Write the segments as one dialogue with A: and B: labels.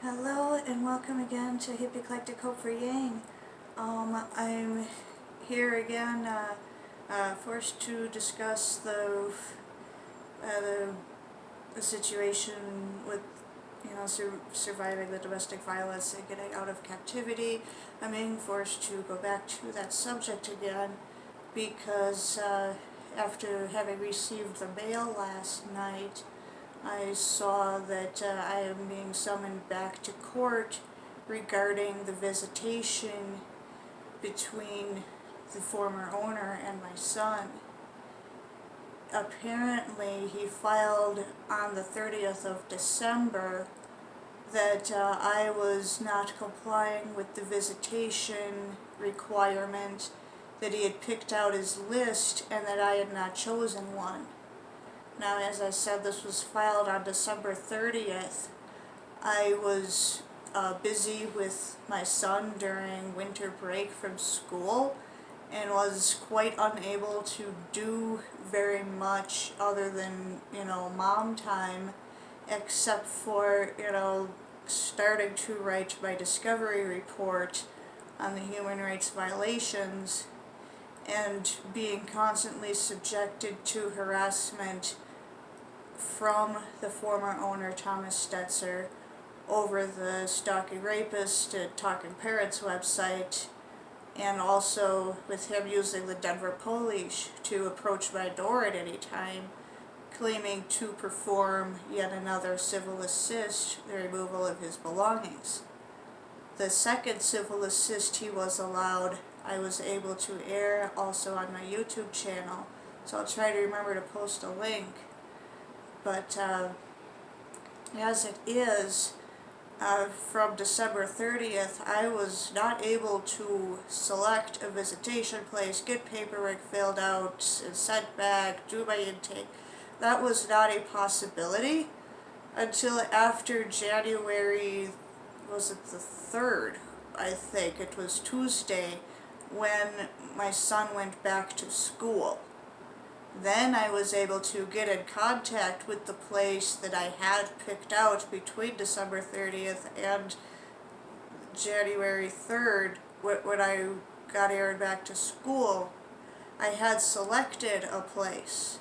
A: Hello and welcome again to Hippie Eclectic Hope for Yang. I'm here again, forced to discuss the situation with, surviving the domestic violence and getting out of captivity. I'm being forced to go back to that subject again because after having received the mail last night, I saw that I am being summoned back to court regarding the visitation between the former owner and my son. Apparently, he filed on the 30th of December that I was not complying with the visitation requirement, that he had picked out his list, and that I had not chosen one. Now, as I said, this was filed on December 30th. I was busy with my son during winter break from school and was quite unable to do very much other than, mom time, except for, starting to write my discovery report on the human rights violations and being constantly subjected to harassment from the former owner, Thomas Stetzer, over the Stalking Rapist to Talking Parents website, and also with him using the Denver police to approach my door at any time, claiming to perform yet another civil assist, the removal of his belongings. The second civil assist he was allowed, I was able to air also on my YouTube channel, so I'll try to remember to post a link. But as it is, from December 30th, I was not able to select a visitation place, get paperwork filled out and sent back, do my intake. That was not a possibility until after January, was it the 3rd? I think it was Tuesday, when my son went back to school. Then I was able to get in contact with the place that I had picked out between December 30th and January 3rd when I got Aaron back to school. I had selected a place,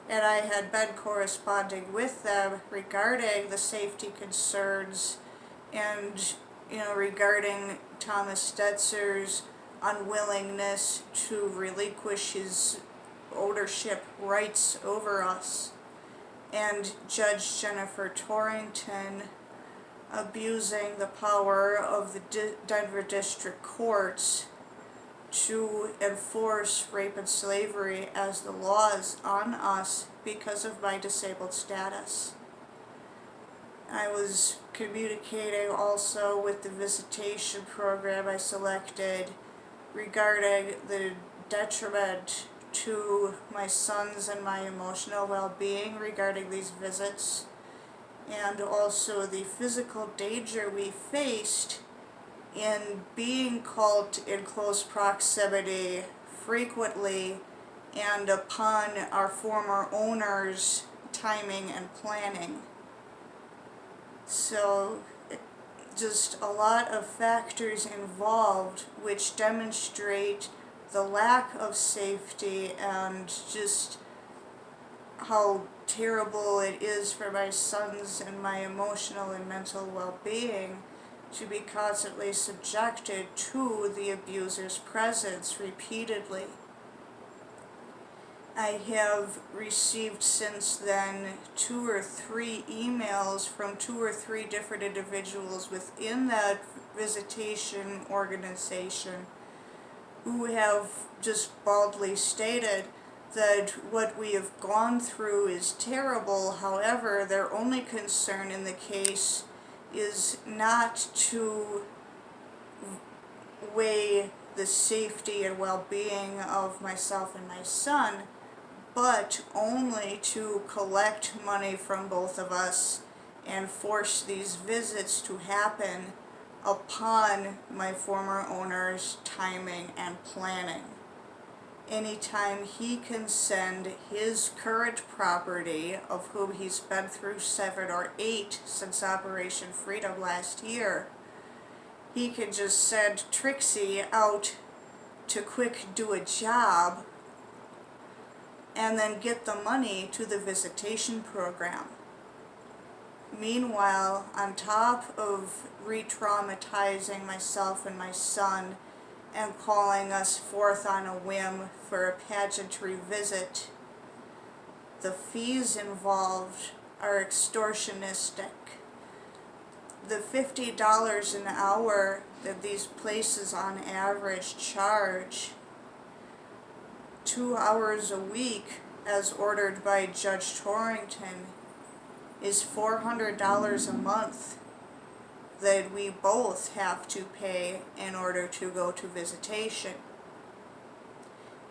A: and I had been corresponding with them regarding the safety concerns and, regarding Thomas Stetzer's unwillingness to relinquish his ownership rights over us, and Judge Jennifer Torrington abusing the power of the Denver District Courts to enforce rape and slavery as the laws on us because of my disabled status. I was communicating also with the visitation program I selected regarding the detriment to my son's and my emotional well-being regarding these visits, and also the physical danger we faced in being called in close proximity frequently and upon our former owner's timing and planning. So just a lot of factors involved which demonstrate the lack of safety and just how terrible it is for my son's and my emotional and mental well-being to be constantly subjected to the abuser's presence repeatedly. I have received since then 2 or 3 emails from 2 or 3 different individuals within that visitation organization who have just baldly stated that what we have gone through is terrible. However, their only concern in the case is not to weigh the safety and well-being of myself and my son, but only to collect money from both of us and force these visits to happen upon my former owner's timing and planning. anytime he can send his current property, of whom he's been through 7 or 8 since Operation Freedom last year, he can just send Trixie out to quick do a job and then get the money to the visitation program. Meanwhile, on top of re-traumatizing myself and my son and calling us forth on a whim for a pageantry visit, the fees involved are extortionistic. The $50 an hour that these places on average charge, 2 hours a week as ordered by Judge Torrington, is $400 a month that we both have to pay in order to go to visitation.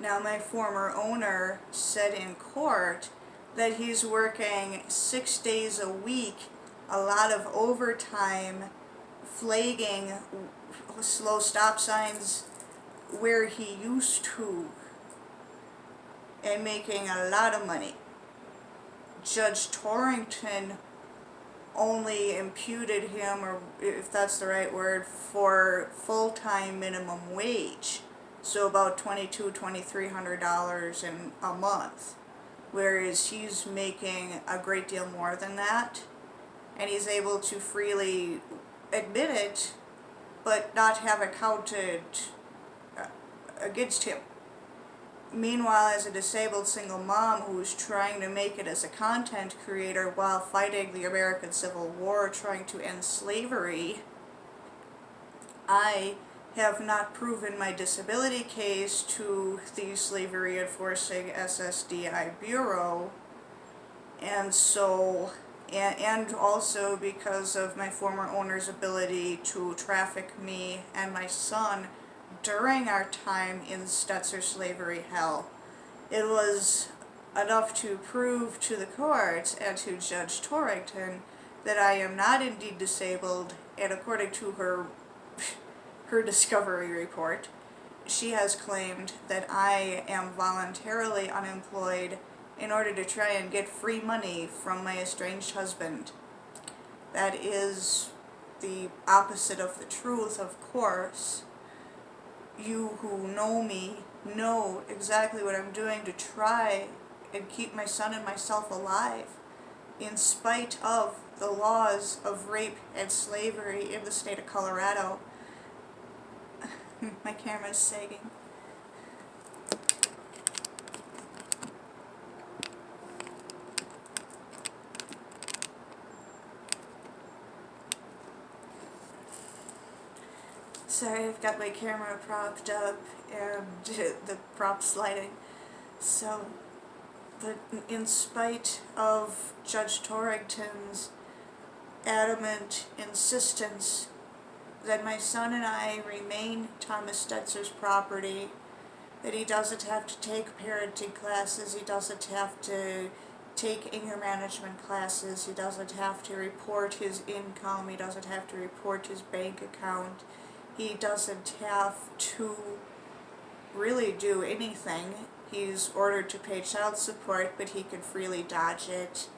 A: Now, my former owner said in court that he's working 6 days a week, a lot of overtime, flagging slow stop signs where he used to, and making a lot of money. Judge Torrington only imputed him, or if that's the right word, for full-time minimum wage, so about $2,200–$2,300 in a month, whereas he's making a great deal more than that, and he's able to freely admit it, but not have it counted against him. Meanwhile, as a disabled single mom who's trying to make it as a content creator while fighting the American Civil War, trying to end slavery, I have not proven my disability case to the slavery enforcing SSDI Bureau, and also because of my former owner's ability to traffic me and my son during our time in Stetzer slavery hell. It was enough to prove to the courts and to Judge Torrington that I am not indeed disabled, and according to her discovery report, she has claimed that I am voluntarily unemployed in order to try and get free money from my estranged husband. That is the opposite of the truth, of course. You who know me know exactly what I'm doing to try and keep my son and myself alive, in spite of the laws of rape and slavery in the state of Colorado. My camera's sagging. Sorry, I've got my camera propped up and the prop sliding. So, but in spite of Judge Torrington's adamant insistence that my son and I remain Thomas Stetzer's property, that he doesn't have to take parenting classes, he doesn't have to take anger management classes, he doesn't have to report his income, he doesn't have to report his bank account, he doesn't have to really do anything. He's ordered to pay child support, but he can freely dodge it.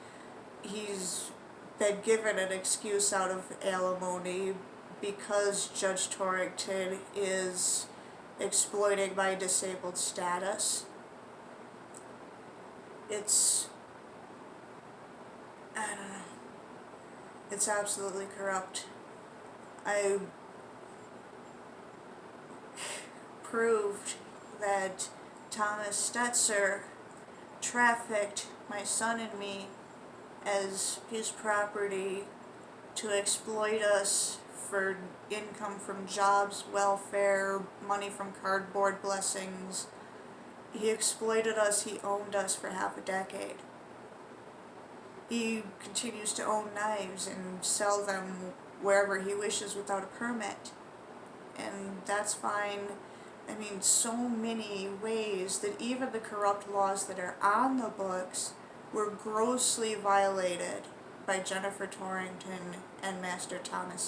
A: He's been given an excuse out of alimony because Judge Torrington is exploiting my disabled status. It's, I don't know, it's absolutely corrupt. I proved that Thomas Stetzer trafficked my son and me as his property to exploit us for income from jobs, welfare, money from cardboard blessings. He exploited us, he owned us for half a decade. He continues to own knives and sell them wherever he wishes without a permit. And that's fine. I mean, so many ways that even the corrupt laws that are on the books were grossly violated by Jennifer Torrington and Master Thomas